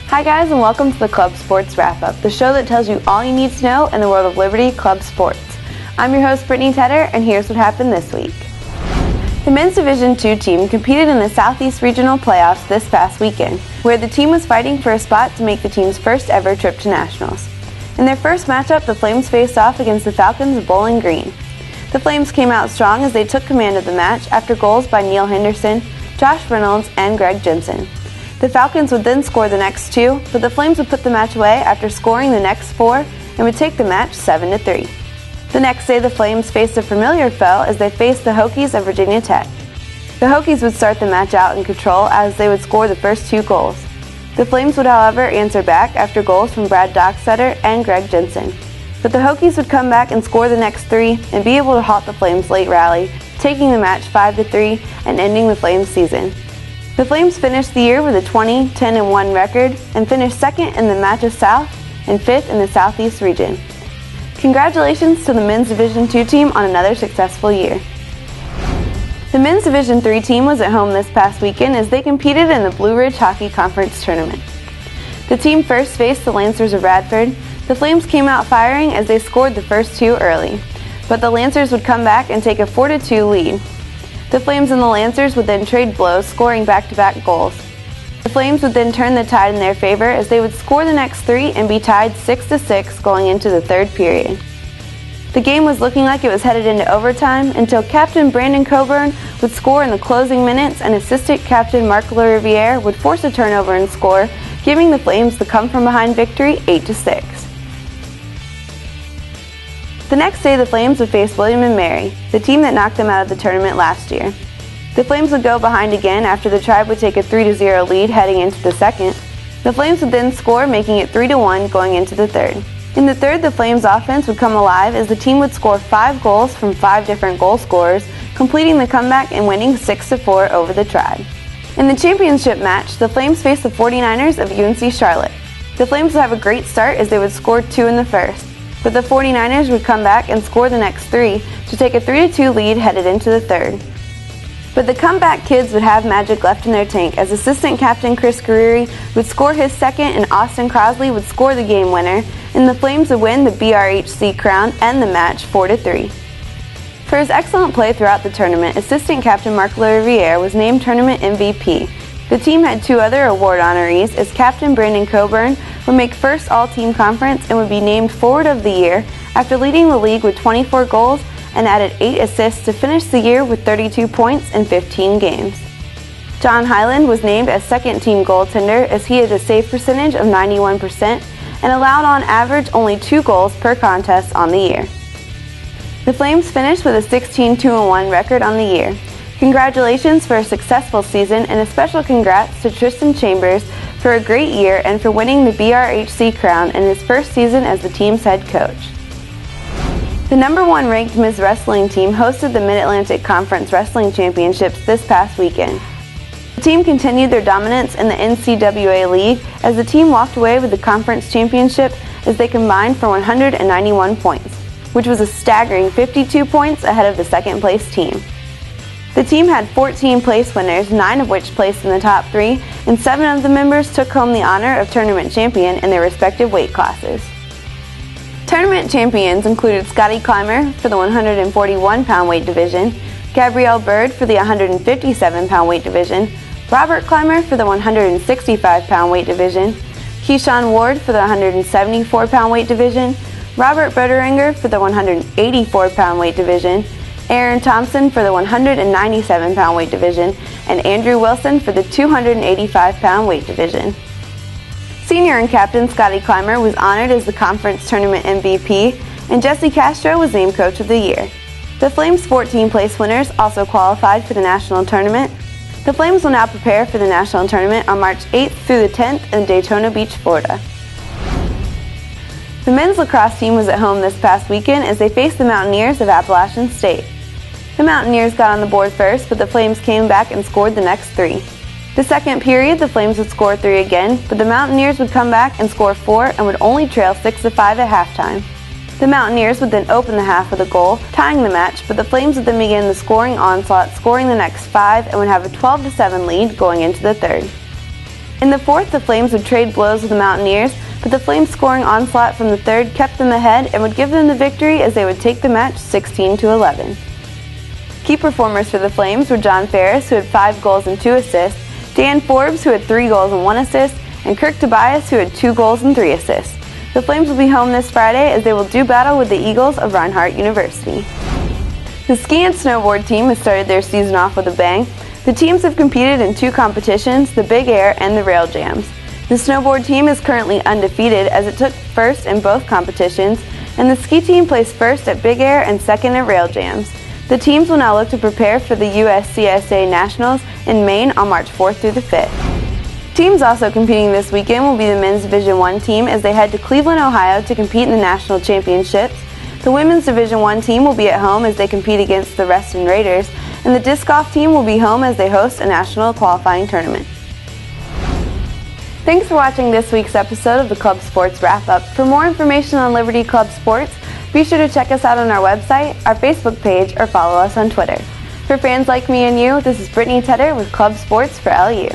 Hi guys, and welcome to the Club Sports Wrap-Up, the show that tells you all you need to know in the world of Liberty Club sports. I'm your host Brittany, and here's what happened this week. The men's Division II team competed in the Southeast Regional Playoffs this past weekend, where the team was fighting for a spot to make the team's first ever trip to Nationals. In their first matchup, the Flames faced off against the Falcons of Bowling Green. The Flames came out strong as they took command of the match after goals by Neil Henderson, Josh Reynolds, and Greg Jensen. The Falcons would then score the next two, but the Flames would put the match away after scoring the next four and would take the match 7-3. The next day, the Flames faced a familiar foe as they faced the Hokies of Virginia Tech. The Hokies would start the match out in control as they would score the first two goals. The Flames would, however, answer back after goals from Brad Docksetter and Greg Jensen. But the Hokies would come back and score the next three and be able to halt the Flames' late rally, taking the match 5-3 and ending the Flames' season. The Flames finished the year with a 20-10-1 record and finished second in the Matcha South and fifth in the Southeast region. Congratulations to the men's Division II team on another successful year. The men's Division III team was at home this past weekend as they competed in the Blue Ridge Hockey Conference tournament. The team first faced the Lancers of Radford. The Flames came out firing as they scored the first two early, but the Lancers would come back and take a 4-2 lead. The Flames and the Lancers would then trade blows, scoring back-to-back goals. The Flames would then turn the tide in their favor as they would score the next three and be tied 6-6 going into the third period. The game was looking like it was headed into overtime until Captain Brandon Coburn would score in the closing minutes and assistant captain Marc LaRiviere would force a turnover and score, giving the Flames the come-from-behind victory 8-6. The next day, the Flames would face William & Mary, the team that knocked them out of the tournament last year. The Flames would go behind again after the Tribe would take a 3-0 lead heading into the second. The Flames would then score, making it 3-1 going into the third. In the third, the Flames' offense would come alive as the team would score 5 goals from 5 different goal scorers, completing the comeback and winning 6-4 over the Tribe. In the championship match, the Flames faced the 49ers of UNC Charlotte. The Flames would have a great start as they would score 2 in the first, but the 49ers would come back and score the next 3 to take a 3-2 lead headed into the third. But the comeback kids would have magic left in their tank as assistant captain Chris Guerrieri would score his second and Austin Crosley would score the game winner, and the Flames would win the BRHC crown and the match 4-3. For his excellent play throughout the tournament, assistant captain Marc LaRiviere was named tournament MVP. The team had 2 other award honorees as Captain Brandon Coburn would make first all-team conference and would be named Forward of the Year after leading the league with 24 goals and added 8 assists to finish the year with 32 points in 15 games. John Hyland was named as second-team goaltender as he had a save percentage of 91% and allowed on average only 2 goals per contest on the year. The Flames finished with a 16-2-1 record on the year. Congratulations for a successful season and a special congrats to Tristan Chambers for a great year and for winning the BRHC crown in his first season as the team's head coach. The number 1 ranked men's wrestling team hosted the Mid-Atlantic Conference Wrestling Championships this past weekend. The team continued their dominance in the NCAA League as the team walked away with the conference championship as they combined for 191 points, which was a staggering 52 points ahead of the second-place team. The team had 14 place winners, 9 of which placed in the top 3, and 7 of the members took home the honor of tournament champion in their respective weight classes. Tournament champions included Scotty Clymer for the 141-pound weight division, Gabrielle Bird for the 157-pound weight division, Robert Clymer for the 165-pound weight division, Keyshawn Ward for the 174-pound weight division, Robert Butteringer for the 184-pound weight division, Aaron Thompson for the 197-pound weight division, and Andrew Wilson for the 285-pound weight division. Senior and captain Scotty Clymer was honored as the conference tournament MVP, and Jesse Castro was named Coach of the Year. The Flames' 14-place winners also qualified for the national tournament. The Flames will now prepare for the national tournament on March 8th through the 10th in Daytona Beach, Florida. The men's lacrosse team was at home this past weekend as they faced the Mountaineers of Appalachian State. The Mountaineers got on the board first, but the Flames came back and scored the next 3. The second period, the Flames would score 3 again, but the Mountaineers would come back and score 4 and would only trail 6-5 at halftime. The Mountaineers would then open the half with a goal, tying the match, but the Flames would then begin the scoring onslaught, scoring the next 5 and would have a 12-7 lead going into the third. In the fourth, the Flames would trade blows with the Mountaineers, but the Flames' scoring onslaught from the third kept them ahead and would give them the victory as they would take the match 16-11. Key performers for the Flames were John Ferris, who had 5 goals and 2 assists, Dan Forbes, who had 3 goals and 1 assist, and Kirk Tobias, who had 2 goals and 3 assists. The Flames will be home this Friday as they will do battle with the Eagles of Reinhardt University. The ski and snowboard team has started their season off with a bang. The teams have competed in 2 competitions, the Big Air and the Rail Jams. The snowboard team is currently undefeated as it took first in both competitions, and the ski team placed first at Big Air and second at Rail Jams. The teams will now look to prepare for the USCSA Nationals in Maine on March 4th through the 5th. Teams also competing this weekend will be the Men's Division I team as they head to Cleveland, Ohio to compete in the National Championships. The Women's Division I team will be at home as they compete against the Reston Raiders, and the disc golf team will be home as they host a national qualifying tournament. Thanks for watching this week's episode of the Club Sports Wrap-Up. For more information on Liberty Club Sports, be sure to check us out on our website, our Facebook page, or follow us on Twitter. For fans like me and you, this is Brittany Tedder with Club Sports for LU.